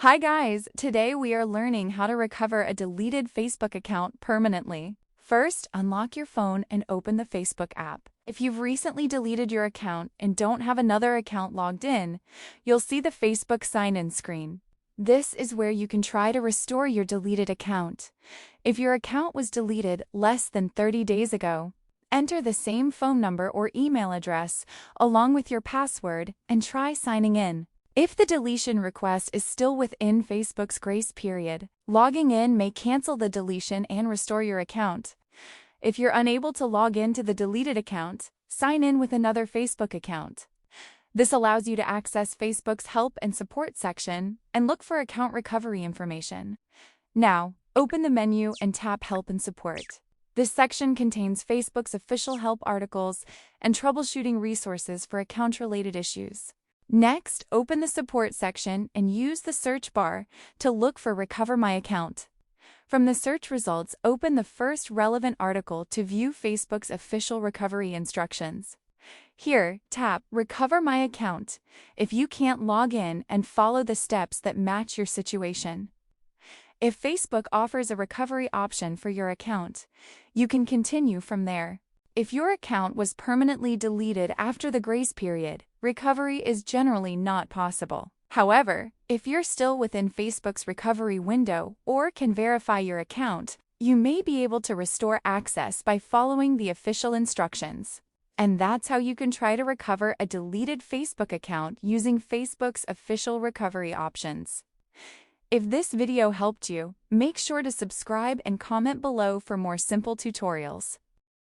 Hi guys, today we are learning how to recover a deleted Facebook account permanently. First, unlock your phone and open the Facebook app. If you've recently deleted your account and don't have another account logged in, you'll see the Facebook sign-in screen. This is where you can try to restore your deleted account. If your account was deleted less than 30 days ago, enter the same phone number or email address along with your password and try signing in. If the deletion request is still within Facebook's grace period, logging in may cancel the deletion and restore your account. If you're unable to log in to the deleted account, sign in with another Facebook account. This allows you to access Facebook's help and support section and look for account recovery information. Now, open the menu and tap Help and Support. This section contains Facebook's official help articles and troubleshooting resources for account-related issues. Next, open the support section and use the search bar to look for Recover My Account. From the search results, open the first relevant article to view Facebook's official recovery instructions. Here, tap Recover My Account if you can't log in and follow the steps that match your situation. If Facebook offers a recovery option for your account, you can continue from there. If your account was permanently deleted after the grace period, recovery is generally not possible. However, if you're still within Facebook's recovery window or can verify your account, you may be able to restore access by following the official instructions. And that's how you can try to recover a deleted Facebook account using Facebook's official recovery options. If this video helped you, make sure to subscribe and comment below for more simple tutorials.